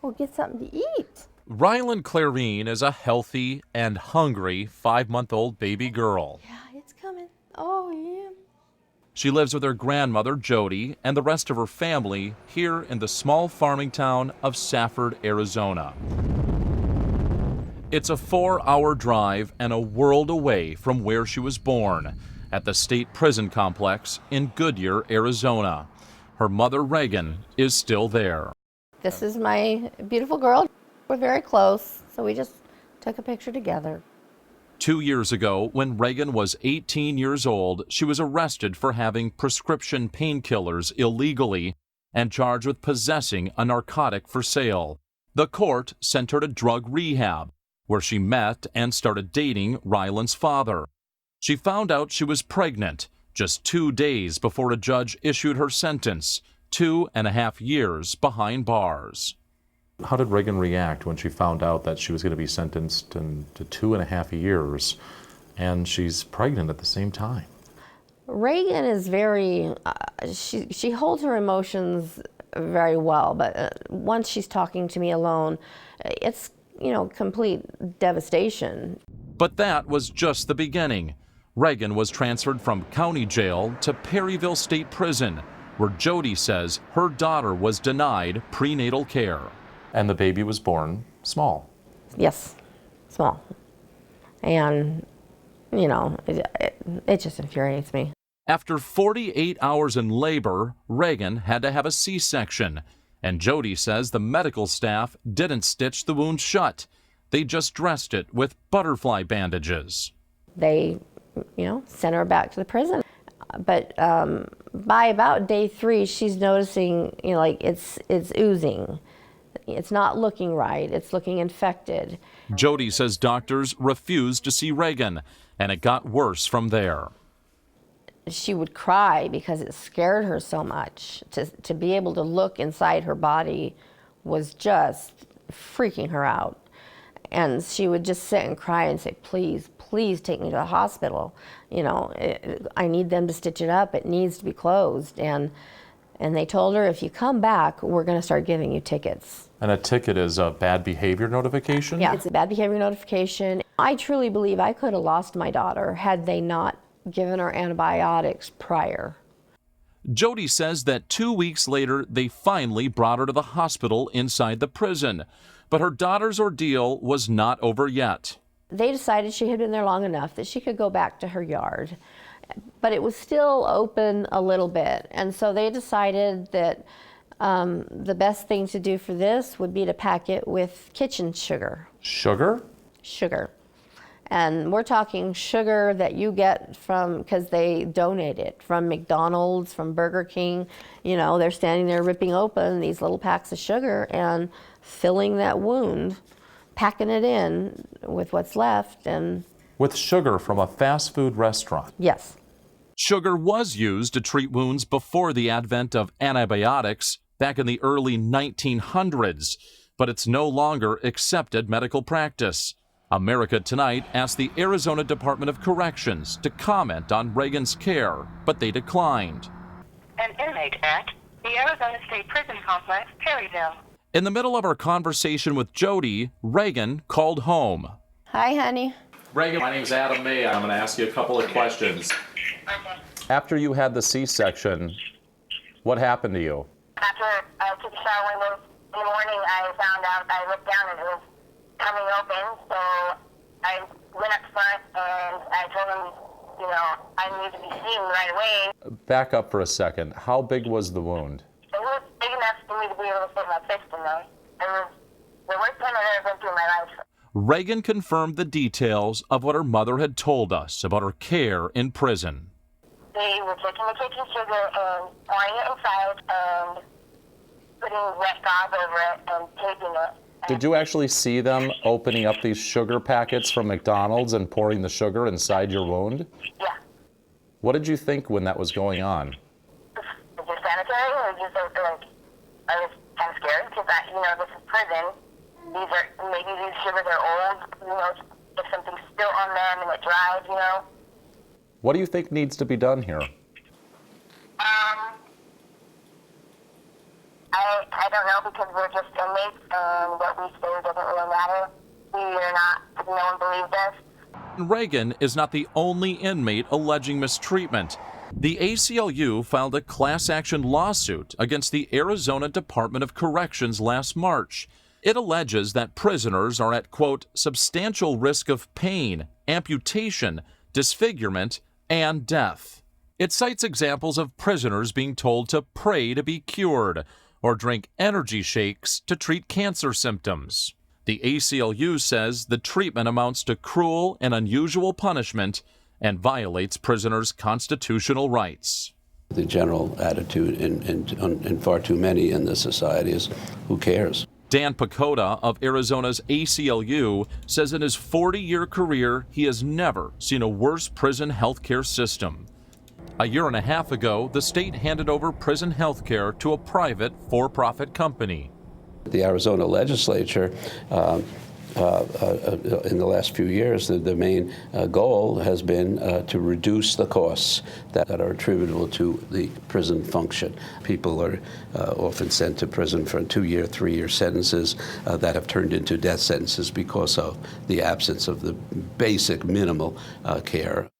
Well, get something to eat. Rylan Clarine is a healthy and hungry 5-month-old baby girl. Yeah, it's coming. Oh, yeah. She lives with her grandmother, Jody, and the rest of her family here in the small farming town of Safford, Arizona. It's a 4-hour drive and a world away from where she was born, at the state prison complex in Goodyear, Arizona. Her mother, Reagan, is still there. This is my beautiful girl. We're very close, so we just took a picture together. 2 years ago, when Reagan was 18 years old, she was arrested for having prescription painkillers illegally and charged with possessing a narcotic for sale. The court sent her to drug rehab, where she met and started dating Rylan's father. She found out she was pregnant just 2 days before a judge issued her sentence, 2.5 years behind bars. How did Reagan react when she found out that she was going to be sentenced to 2.5 years and she's pregnant at the same time? Reagan is very, she holds her emotions very well, but once she's talking to me alone, it's, complete devastation. But that was just the beginning. Reagan was transferred from county jail to Perryville State Prison, where Jody says her daughter was denied prenatal care. And the baby was born small. Yes, small. And, it just infuriates me. After 48 hours in labor, Reagan had to have a C-section. And Jody says the medical staff didn't stitch the wound shut. They just dressed it with butterfly bandages. They, sent her back to the prison. But by about day 3, she's noticing, it's oozing. It's not looking right. It's looking infected. Jody says doctors refused to see Reagan, and it got worse from there. She would cry because it scared her so much. To be able to look inside her body was just freaking her out. And she would just sit and cry and say, please, please take me to the hospital. I need them to stitch it up. It needs to be closed. And they told her, if you come back, we're going to start giving you tickets. And a ticket is a bad behavior notification? Yeah, it's a bad behavior notification. I truly believe I could have lost my daughter had they not given her antibiotics prior. Jody says that 2 weeks later, they finally brought her to the hospital inside the prison. But her daughter's ordeal was not over yet. They decided she had been there long enough that she could go back to her yard. But it was still open a little bit. And so they decided that the best thing to do for this would be to pack it with kitchen sugar. Sugar? Sugar. And we're talking sugar that you get from, because they donate it from McDonald's, from Burger King. They're standing there ripping open these little packs of sugar and filling that wound, packing it in with what's left. And with sugar from a fast food restaurant? Yes. Sugar was used to treat wounds before the advent of antibiotics back in the early 1900s, but it's no longer accepted medical practice. America Tonight asked the Arizona Department of Corrections to comment on Reagan's care, but they declined. An inmate at the Arizona State Prison Complex, Perryville. In the middle of our conversation with Jody, Reagan called home. Hi, honey. Reagan, my name's Adam May. I'm going to ask you a couple of questions. Okay. After you had the C-section, what happened to you? After I took a shower in the morning, I found out, I looked down and it was coming open, so I went up front and I told him, I need to be seen right away. Back up for a second. How big was the wound? It was big enough for me to be able to put my fist in there. It was the worst time I've ever been through in my life. Reagan confirmed the details of what her mother had told us about her care in prison. They were taking the kitchen sugar and pouring it inside and putting wet gauze over it and taping it. Did you actually see them opening up these sugar packets from McDonald's and pouring the sugar inside your wound? Yeah. What did you think when that was going on? Is it sanitary or just I was kind of scared because this is prison. Maybe these sugars are old, if something's still on them and it dries, What do you think needs to be done here? I don't know, because we're just inmates and what we say doesn't really matter. We are not, no one believes us. Reagan is not the only inmate alleging mistreatment. The ACLU filed a class action lawsuit against the Arizona Department of Corrections last March. It alleges that prisoners are at, quote, substantial risk of pain, amputation, disfigurement, and death. It cites examples of prisoners being told to pray to be cured or drink energy shakes to treat cancer symptoms. The ACLU says the treatment amounts to cruel and unusual punishment and violates prisoners' constitutional rights. The general attitude in far too many in this society is, who cares? Dan Pacoda of Arizona's ACLU says in his 40-year career, he has never seen a worse prison health care system. A year and a half ago, the state handed over prison health care to a private for-profit company. The Arizona legislature, in the last few years, the main goal has been to reduce the costs that are attributable to the prison function. People are often sent to prison for 2-year, 3-year sentences that have turned into death sentences because of the absence of the basic minimal care.